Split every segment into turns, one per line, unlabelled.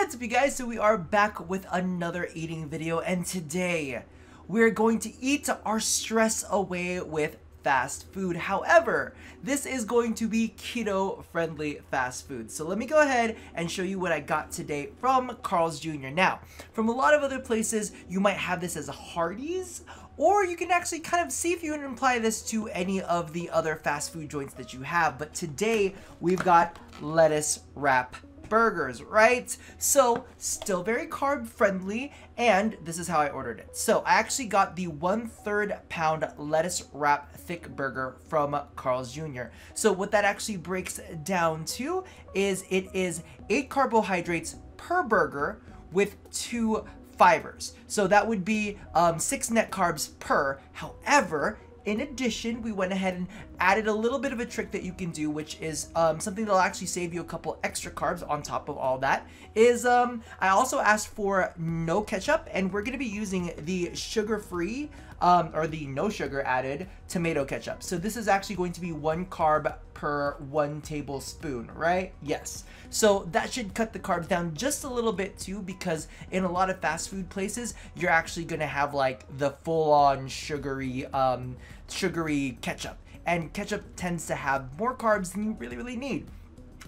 What's up, you guys? So we are back with another eating video, and today we're going to eat our stress away with fast food. However, this is going to be keto friendly fast food. So let me go ahead and show you what I got today from Carl's Jr. Now, from a lot of other places, you might have this as a Hardee's, or you can actually kind of see if you can apply this to any of the other fast food joints that you have. But today we've got lettuce wrap burgers, right? So still very carb friendly, and this is how I ordered it. So I actually got the 1/3 pound lettuce wrap thick burger from Carl's Jr. So what that actually breaks down to is it is 8 carbohydrates per burger with 2 fibers. So that would be 6 net carbs per. However, in addition, we went ahead and added a little bit of a trick that you can do, which is something that'll actually save you a couple extra carbs on top of all that, is I also asked for no ketchup, and we're going to be using the sugar-free or the no sugar added tomato ketchup. So this is actually going to be 1 carb per 1 tablespoon, right? Yes. So that should cut the carbs down just a little bit too, because in a lot of fast food places, you're actually going to have like the full-on sugary ketchup, and ketchup tends to have more carbs than you really need.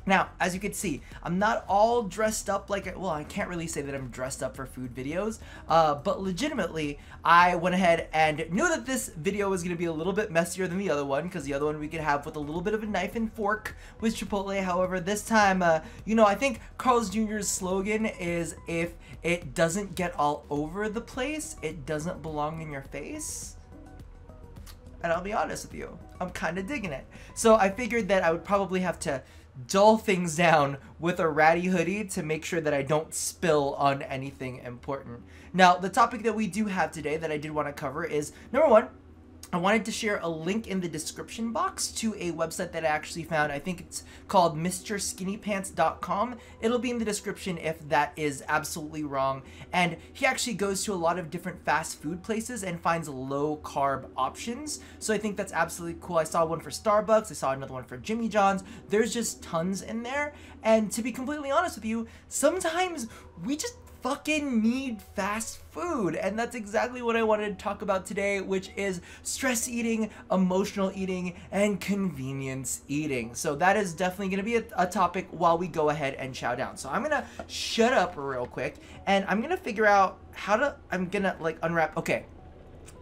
Now, as you can see, I'm not all dressed up like, well, I can't really say that I'm dressed up for food videos, but legitimately, I went ahead and knew that this video was going to be a little bit messier than the other one, because the other one we could have with a little bit of a knife and fork with Chipotle. However, this time, you know, I think Carl's Jr.'s slogan is, if it doesn't get all over the place, it doesn't belong in your face. And I'll be honest with you, I'm kind of digging it. So I figured that I would probably have to dull things down with a ratty hoodie to make sure that I don't spill on anything important. Now, the topic that we do have today that I did want to cover is, number one, I wanted to share a link in the description box to a website that I actually found. I think it's called MrSkinnyPants.com. It'll be in the description if that is absolutely wrong. And he actually goes to a lot of different fast food places and finds low carb options. So I think that's absolutely cool. I saw one for Starbucks. I saw another one for Jimmy John's. There's just tons in there. And to be completely honest with you, sometimes we just fucking need fast food, and that's exactly what I wanted to talk about today, which is stress eating, emotional eating, and convenience eating. So that is definitely going to be a topic while we go ahead and chow down. So I'm gonna shut up real quick, and I'm gonna figure out how to, I'm gonna like unwrap. Okay,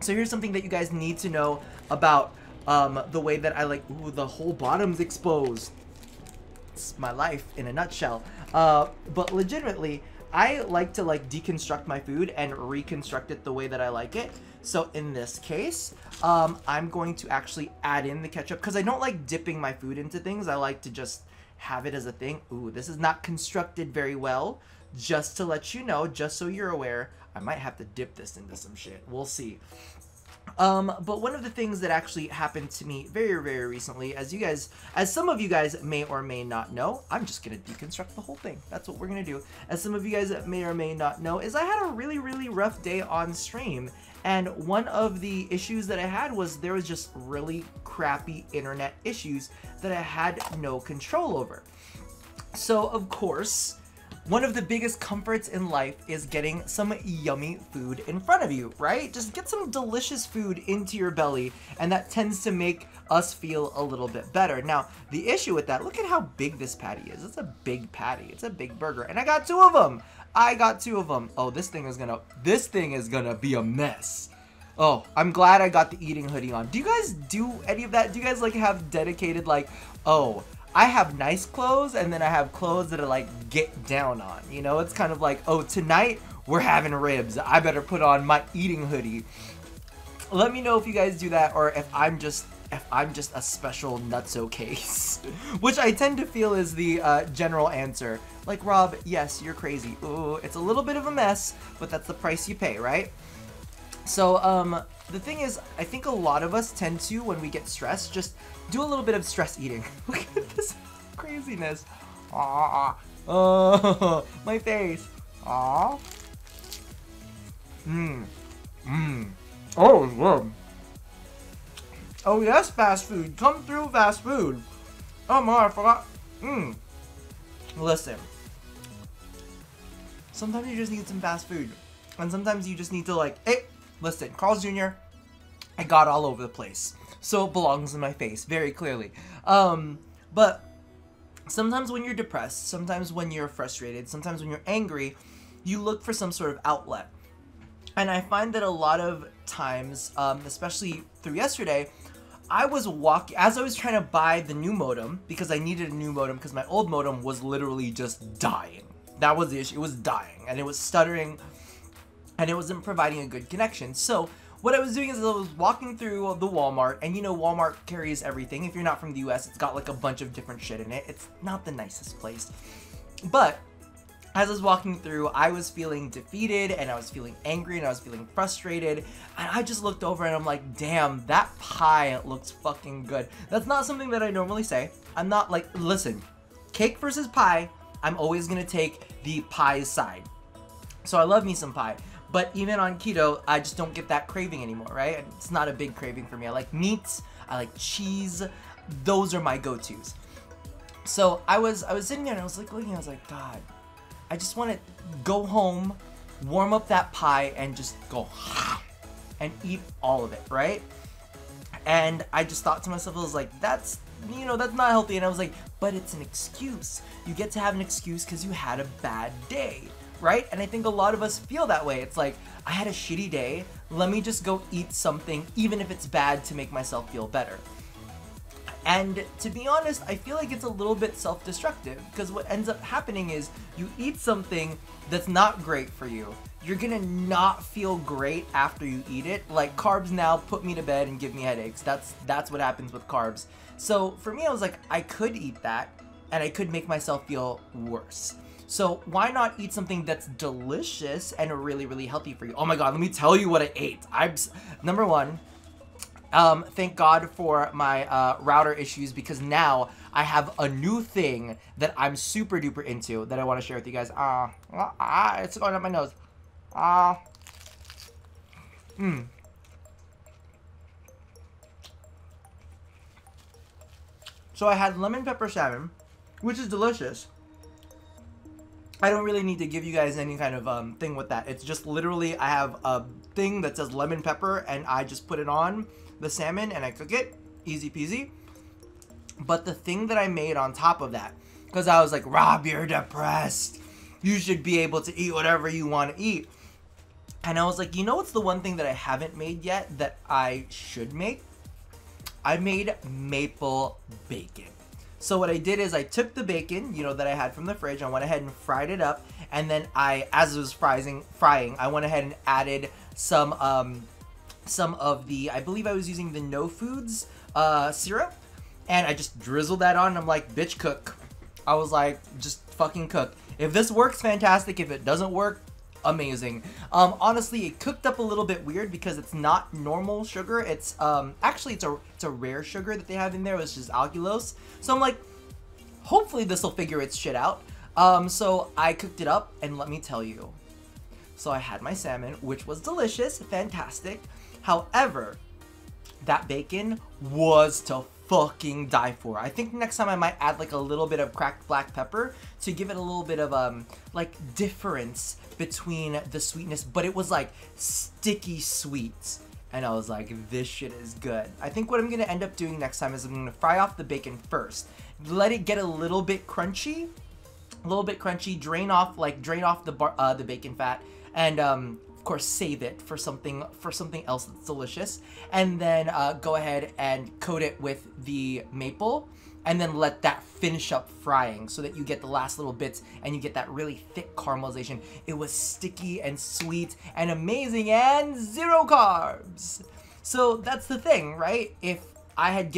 so here's something that you guys need to know about the way that I like, ooh, the whole bottom's exposed. It's my life in a nutshell. But legitimately, I like to like deconstruct my food and reconstruct it the way that I like it. So in this case, I'm going to actually add in the ketchup because I don't like dipping my food into things. I like to just have it as a thing. Ooh, this is not constructed very well. Just to let you know, just so you're aware, I might have to dip this into some shit. We'll see. But one of the things that actually happened to me very recently, as some of you guys may or may not know, I'm just gonna deconstruct the whole thing. That's what we're gonna do. As some of you guys may or may not know, is I had a really rough day on stream, and one of the issues that I had was there was just really crappy internet issues that I had no control over. So of course, one of the biggest comforts in life is getting some yummy food in front of you, right? Just get some delicious food into your belly, and that tends to make us feel a little bit better. Now, the issue with that, look at how big this patty is. It's a big patty. It's a big burger, and I got 2 of them. I got 2 of them. Oh, this thing is gonna be a mess. Oh, I'm glad I got the eating hoodie on. Do you guys do any of that? Do you guys like have dedicated like, oh, I have nice clothes, and then I have clothes that are like get down on, you know? It's kind of like, oh, tonight we're having ribs, I better put on my eating hoodie. Let me know if you guys do that, or if I'm just a special nutso case, which I tend to feel is the general answer. Like, Rob, yes, you're crazy. Ooh, it's a little bit of a mess, but that's the price you pay, right? So, the thing is, I think a lot of us tend to, when we get stressed, just do a little bit of stress eating. Look at this craziness. Ah, oh, my face. Ah. Oh, it's good. Oh yes, fast food. Come through, fast food. Oh my, I forgot. Listen. sometimes you just need some fast food. And sometimes you just need to like, hey, listen, Carl's Jr., I got all over the place. So it belongs in my face, very clearly. But sometimes when you're depressed, sometimes when you're frustrated, sometimes when you're angry, you look for some sort of outlet. And I find that a lot of times, especially through yesterday, I was walking, as I was trying to buy the new modem, because I needed a new modem because my old modem was literally just dying. That was the issue, it was dying, and it was stuttering, and it wasn't providing a good connection. So what I was doing is I was walking through the Walmart, and you know Walmart carries everything. If you're not from the US, it's got like a bunch of different shit in it. It's not the nicest place. But as I was walking through, I was feeling defeated, and I was feeling angry, and I was feeling frustrated, and I just looked over and I'm like, damn, that pie looks fucking good. That's not something that I normally say. I'm not like, listen, cake versus pie, I'm always gonna take the pie side. So I love me some pie. But even on keto, I just don't get that craving anymore, right? It's not a big craving for me. I like meats, I like cheese. Those are my go-tos. So I was sitting there and I was like looking, I was like, God, I just want to go home, warm up that pie, and just go and eat all of it, right? And I just thought to myself, I was like, that's, you know, that's not healthy. And I was like, but it's an excuse. You get to have an excuse because you had a bad day, right? And I think a lot of us feel that way. It's like, I had a shitty day. Let me just go eat something, even if it's bad, to make myself feel better. And to be honest, I feel like it's a little bit self-destructive, because what ends up happening is you eat something that's not great for you. You're gonna not feel great after you eat it. Like, carbs now put me to bed and give me headaches. That's what happens with carbs. So for me, I was like, I could eat that and I could make myself feel worse. So why not eat something that's delicious and really, really healthy for you? Oh my God, let me tell you what I ate. Number one, thank God for my router issues, because now I have a new thing that I'm super duper into that I want to share with you guys. It's going up my nose. So I had lemon pepper salmon, which is delicious. I don't really need to give you guys any kind of thing with that. It's just literally, I have a thing that says lemon pepper, and I just put it on the salmon and I cook it, easy peasy. But the thing that I made on top of that, because I was like, Rob, you're depressed, you should be able to eat whatever you want to eat. And I was like, you know what's the one thing that I haven't made yet that I should make? I made maple bacon. So what I did is I took the bacon, you know, that I had from the fridge, I went ahead and fried it up, and then as it was frying, I went ahead and added some of the, I believe I was using the No Foods syrup, and I just drizzled that on, and I'm like, bitch, cook. I was like, just fucking cook. If this works, fantastic. If it doesn't work, amazing. Honestly, it cooked up a little bit weird because it's not normal sugar. It's actually it's a rare sugar that they have in there, which is allulose. So I'm like, hopefully this will figure its shit out. So I cooked it up, and let me tell you. So I had my salmon, which was delicious, fantastic. However, that bacon was to fucking die for. I think next time I might add like a little bit of cracked black pepper to give it a little bit of like difference between the sweetness, but it was like sticky sweet, and I was like, this shit is good. I think what I'm gonna end up doing next time is I'm gonna fry off the bacon first, let it get a little bit crunchy, drain off the bacon fat, and of course save it for something else that's delicious, and then go ahead and coat it with the maple, and then let that finish up frying so that you get the last little bits and you get that really thick caramelization. It was sticky and sweet and amazing and 0 carbs. So that's the thing, right? If I had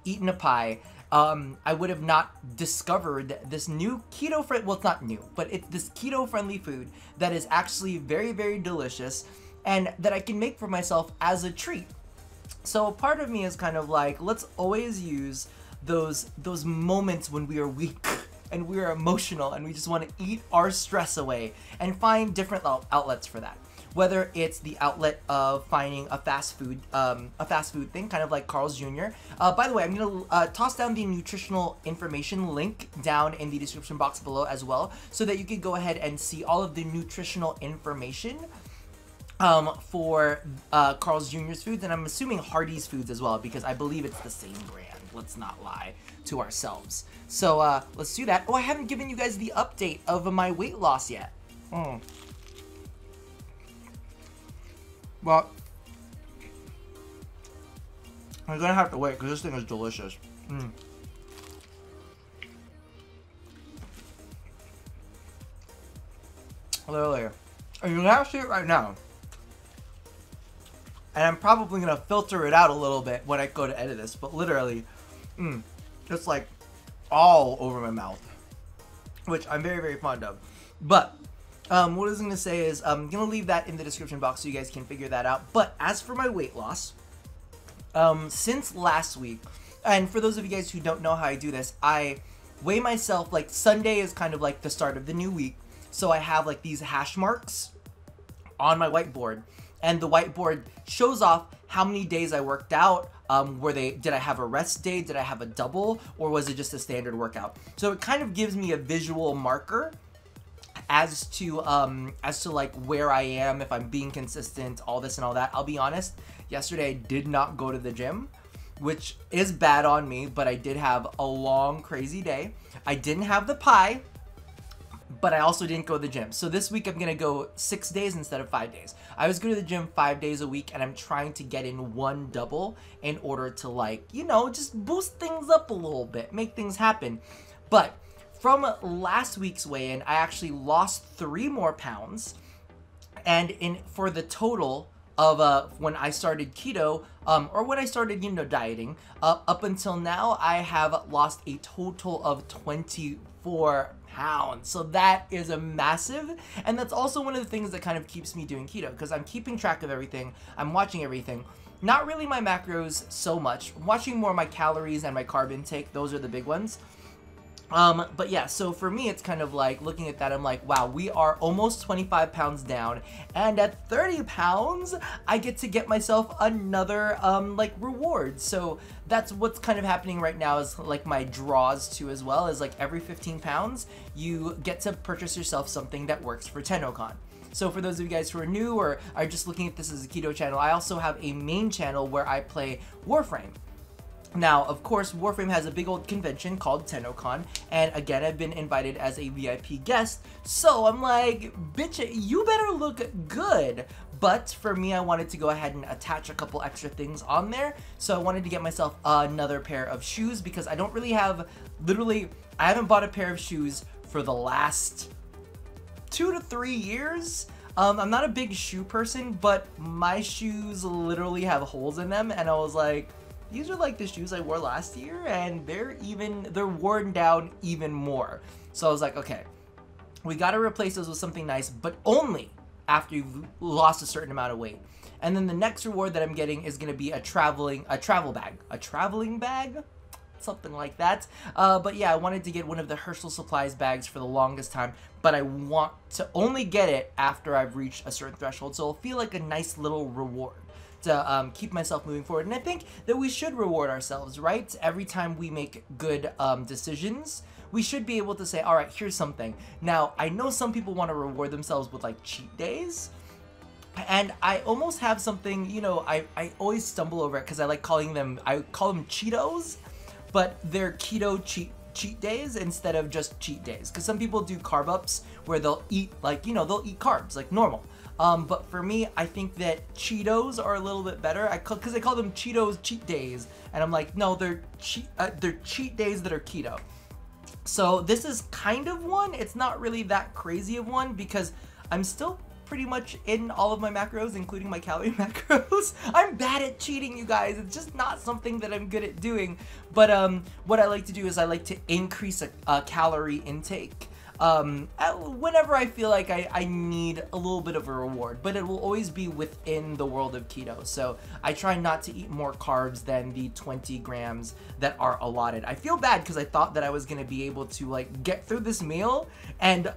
eaten a pie, I would have not discovered this new keto-friendly, well, it's not new, but it's this keto-friendly food that is actually very, very delicious and that I can make for myself as a treat. So part of me is kind of like, let's always use those moments when we are weak and we are emotional and we just want to eat our stress away and find different outlets for that. whether it's the outlet of finding a fast food thing, kind of like Carl's Jr. By the way, I'm gonna toss down the nutritional information link down in the description box below as well, so that you can go ahead and see all of the nutritional information for Carl's Jr.'s foods, and I'm assuming Hardee's foods as well, because I believe it's the same brand. Let's not lie to ourselves. So let's do that. Oh, I haven't given you guys the update of my weight loss yet. Well, I'm gonna have to wait because this thing is delicious. Literally, and you can see it right now. And I'm probably gonna filter it out a little bit when I go to edit this, but literally, just like all over my mouth, which I'm very, very fond of. But what I was gonna say is I'm gonna leave that in the description box so you guys can figure that out. But as for my weight loss, since last week, and for those of you guys who don't know how I do this, I weigh myself, like Sunday is kind of like the start of the new week. So I have like these hash marks on my whiteboard, and the whiteboard shows off how many days I worked out. Did I have a rest day? Did I have a double? Or was it just a standard workout? So it kind of gives me a visual marker as to like where I am, if I'm being consistent, all this and all that. I'll be honest, yesterday I did not go to the gym, which is bad on me, but I did have a long, crazy day. I didn't have the pie, but I also didn't go to the gym. So this week I'm gonna go 6 days instead of 5 days. I was going to the gym 5 days a week, and I'm trying to get in one double in order to, like, you know, just boost things up a little bit, make things happen. But from last week's weigh-in, I actually lost 3 more pounds, and for the total of when I started keto, or when I started, you know, dieting, up until now, I have lost a total of 24 pounds. So that is a massive, and that's also one of the things that kind of keeps me doing keto, because I'm keeping track of everything, I'm watching everything. Not really my macros so much, I'm watching more my calories and my carb intake. Those are the big ones. But yeah, so for me, it's kind of like looking at that, I'm like, wow, we are almost 25 pounds down, and at 30 pounds, I get to get myself another, like, reward. So that's what's kind of happening right now, is like my draws too as well, is like every 15 pounds, you get to purchase yourself something that works for TennoCon. So for those of you guys who are new or are just looking at this as a keto channel, I also have a main channel where I play Warframe. Now, of course, Warframe has a big old convention called TennoCon, and again, I've been invited as a VIP guest, so I'm like, bitch, you better look good. But for me, I wanted to go ahead and attach a couple extra things on there, so I wanted to get myself another pair of shoes, because I don't really have, literally, I haven't bought a pair of shoes for the last 2 to 3 years. I'm not a big shoe person, but my shoes literally have holes in them, and I was like, these are like the shoes I wore last year, and they're worn down even more. So I was like, okay, we gotta replace those with something nice, but only after you've lost a certain amount of weight. And then the next reward that I'm getting is gonna be a traveling bag, something like that. But yeah, I wanted to get one of the Herschel Supplies bags for the longest time, but I want to only get it after I've reached a certain threshold, so it'll feel like a nice little reward to keep myself moving forward. And I think that we should reward ourselves, right? Every time we make good decisions, we should be able to say, all right, here's something. Now, I know some people want to reward themselves with like cheat days, and I almost have something, you know, I always stumble over it because I call them Cheetos, but they're keto cheat days instead of just cheat days, because some people do carb ups where they'll eat, like, you know, they'll eat carbs like normal. But for me, I think that Cheetos are a little bit better, because I call them Cheetos cheat days, and I'm like, no, they're cheat days that are keto. So this is kind of one. It's not really that crazy of one, because I'm still pretty much in all of my macros, including my calorie macros. I'm bad at cheating, you guys. It's just not something that I'm good at doing. But what I like to do is I like to increase a calorie intake whenever I feel like I need a little bit of a reward, but it will always be within the world of keto. So I try not to eat more carbs than the 20 grams that are allotted. I feel bad because I thought that I was going to be able to like get through this meal and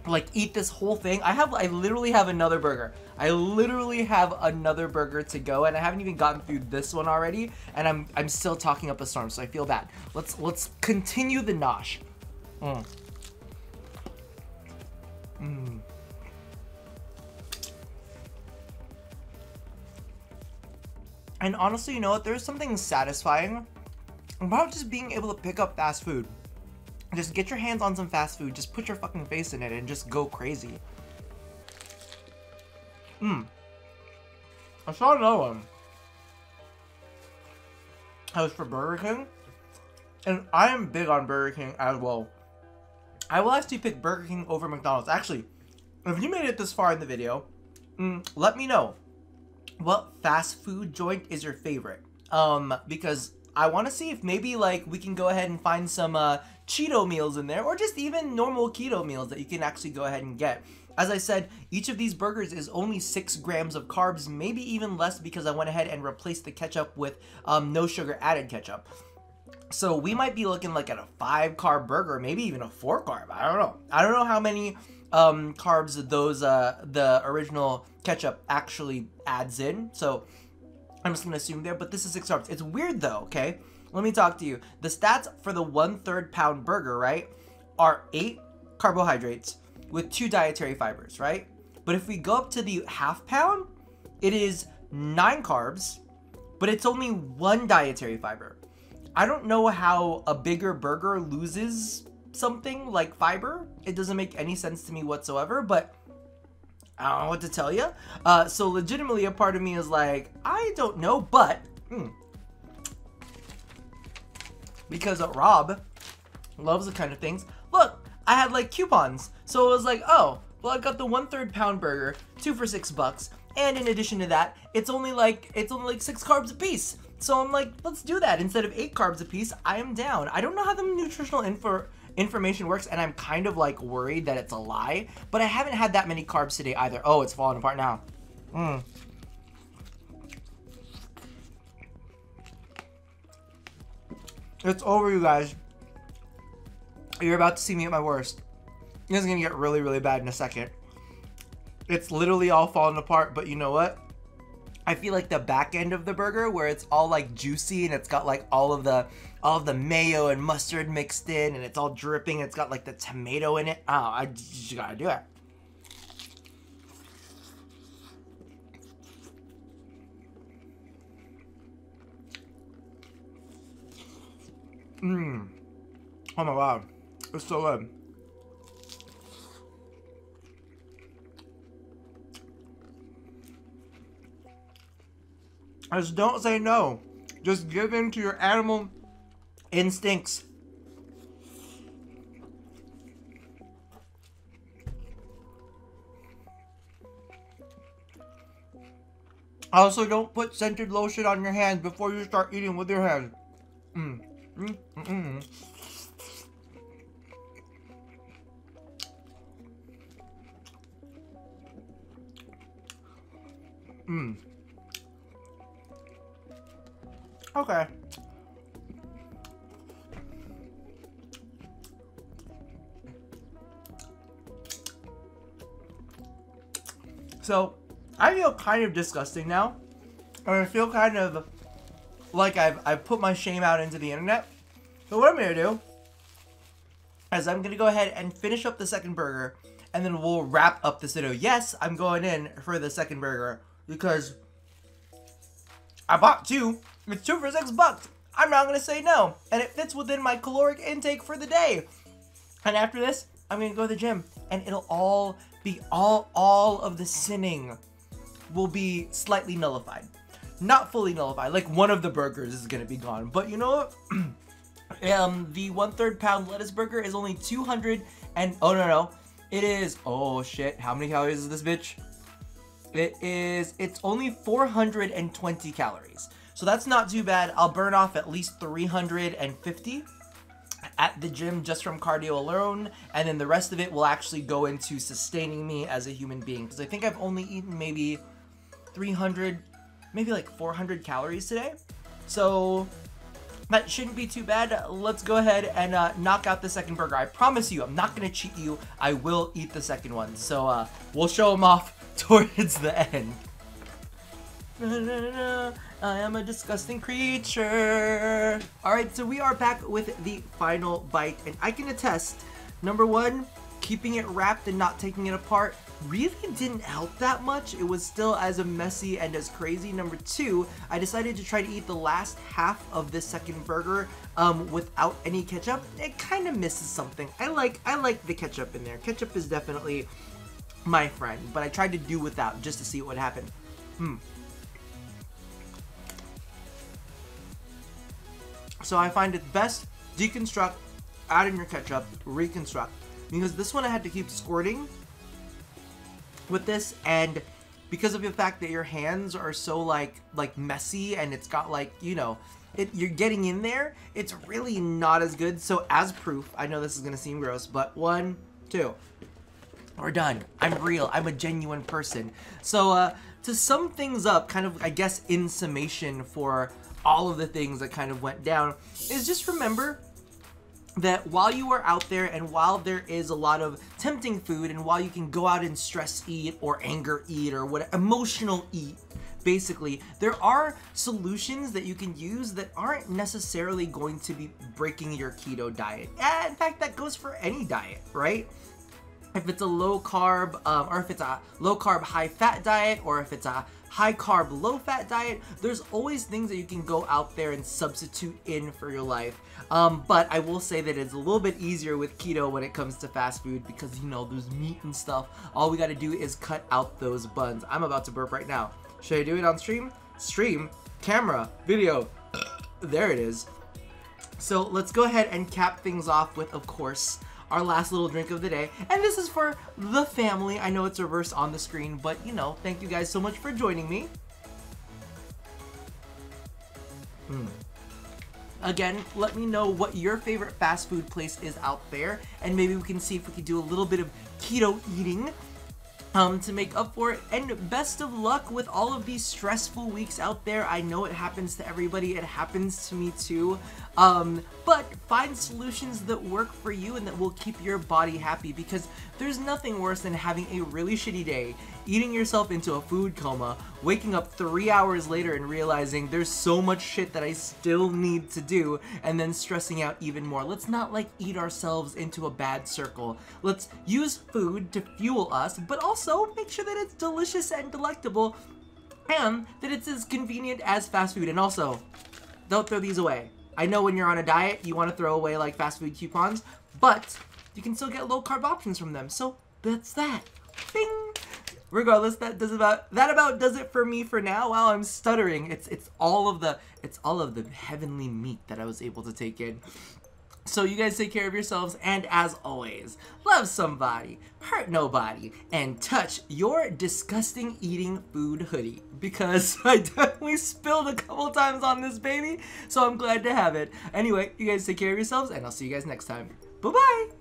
like eat this whole thing. I literally have another burger. I literally have another burger to go, and I haven't even gotten through this one already, and I'm still talking up a storm, so I feel bad. Let's continue the nosh. And honestly, you know what? There's something satisfying about just being able to pick up fast food. Just get your hands on some fast food, just put your fucking face in it and just go crazy. I saw another one. That was for Burger King. And I am big on Burger King as well. I will actually pick Burger King over McDonald's. Actually, if you made it this far in the video, let me know what fast food joint is your favorite. Because I want to see if maybe like we can go ahead and find some Cheeto meals in there, or just even normal keto meals that you can actually go ahead and get. As I said, each of these burgers is only 6 grams of carbs, maybe even less, because I went ahead and replaced the ketchup with no sugar added ketchup. So we might be looking like at a 5 carb burger, maybe even a 4 carb. I don't know. I don't know how many carbs those the original ketchup actually adds in. So I'm just gonna assume there, but this is 6 carbs. It's weird though, okay? Let me talk to you. The stats for the 1/3 pound burger, right, are 8 carbohydrates with 2 dietary fibers, right? But if we go up to the half pound, it is 9 carbs, but it's only 1 dietary fiber. I don't know how a bigger burger loses something like fiber. It doesn't make any sense to me whatsoever, but I don't know what to tell you. So legitimately a part of me is like, I don't know, but because Rob loves the kind of things. Look, I had like coupons. So it was like, oh, well, I got the 1/3 pound burger, 2 for $6. And in addition to that, it's only like 6 carbs a piece. So I'm like, let's do that. Instead of 8 carbs a piece, I am down. I don't know how the nutritional information works, and I'm kind of like worried that it's a lie, but I haven't had that many carbs today either. Oh, it's falling apart now. It's over, you guys. You're about to see me at my worst. This is gonna get really, really bad in a second. It's literally all falling apart, but you know what? I feel like the back end of the burger, where it's all like juicy and it's got like all of the mayo and mustard mixed in, and it's all dripping. It's got like the tomato in it. Oh, I just gotta do it. Oh my god, it's so good. Just don't say no. Just give in to your animal instincts. Also, don't put scented lotion on your hands before you start eating with your hands. Okay. So, I feel kind of disgusting now. And I feel kind of like I've put my shame out into the internet. So what I'm going to do is I'm going to go ahead and finish up the second burger, and then we'll wrap up this video. Yes, I'm going in for the second burger because I bought 2. It's 2 for $6. I'm not going to say no. And it fits within my caloric intake for the day. And after this, I'm going to go to the gym, and it'll all be all of the sinning will be slightly nullified. Not fully nullified. Like one of the burgers is going to be gone. But you know what? The 1/3 pound lettuce burger is only 200 and oh no. It is, oh shit, how many calories is this bitch? It's only 420 calories. So that's not too bad. I'll burn off at least 350 at the gym just from cardio alone, and then the rest of it will actually go into sustaining me as a human being, because I think I've only eaten maybe 300, maybe like 400 calories today. So That shouldn't be too bad. Let's go ahead and knock out the second burger. I promise you, I'm not gonna cheat you. I will eat the second one. So we'll show them off towards the end. I am a disgusting creature. Alright, so we are back with the final bite, and I can attest, number one, keeping it wrapped and not taking it apart really didn't help that much. It was still as messy and as crazy. Number two, I decided to try to eat the last half of this second burger without any ketchup. It kind of misses something. I like the ketchup in there. Ketchup is definitely my friend, but I tried to do without just to see what happened. So I find it best, deconstruct, add in your ketchup, reconstruct. Because this one I had to keep squirting with this, and because of the fact that your hands are so like messy, and it's got like, you know, you're getting in there, it's really not as good. So as proof, I know this is gonna seem gross, but 1, 2, we're done. I'm real, I'm a genuine person. So to sum things up, kind of I guess in summation for all of the things that kind of went down, is just remember that while you are out there, and while there is a lot of tempting food, and while you can go out and stress eat or anger eat or what emotional eat, basically, there are solutions that you can use that aren't necessarily going to be breaking your keto diet. And in fact, that goes for any diet, right? If it's a low carb, or if it's a low carb, high fat diet, or if it's a high carb, low fat diet, there's always things that you can go out there and substitute in for your life. But I will say that it's a little bit easier with keto when it comes to fast food, because, you know, there's meat and stuff. All we got to do is cut out those buns. I'm about to burp right now. Should I do it on stream? Stream, camera, video. There it is. So let's go ahead and cap things off with, of course, our last little drink of the day, and this is for the family. I know it's reversed on the screen, but you know, thank you guys so much for joining me. Again, let me know what your favorite fast food place is out there, and maybe we can see if we can do a little bit of keto eating to make up for it. And best of luck with all of these stressful weeks out there. I know it happens to everybody, it happens to me too, but find solutions that work for you and that will keep your body happy, because there's nothing worse than having a really shitty day, eating yourself into a food coma, waking up 3 hours later and realizing there's so much shit that I still need to do, and then stressing out even more. Let's not like eat ourselves into a bad circle. Let's use food to fuel us, but also make sure that it's delicious and delectable, and that it's as convenient as fast food. And also, don't throw these away. I know when you're on a diet, you want to throw away like fast food coupons, but you can still get low carb options from them. So that's that. Bing! Regardless, that about does it for me for now. While I'm stuttering, it's all of the heavenly meat that I was able to take in. So you guys take care of yourselves, and as always, love somebody, hurt nobody, and touch your disgusting eating food hoodie, because I definitely spilled a couple times on this baby, so I'm glad to have it. Anyway, you guys take care of yourselves, and I'll see you guys next time. Bye-bye!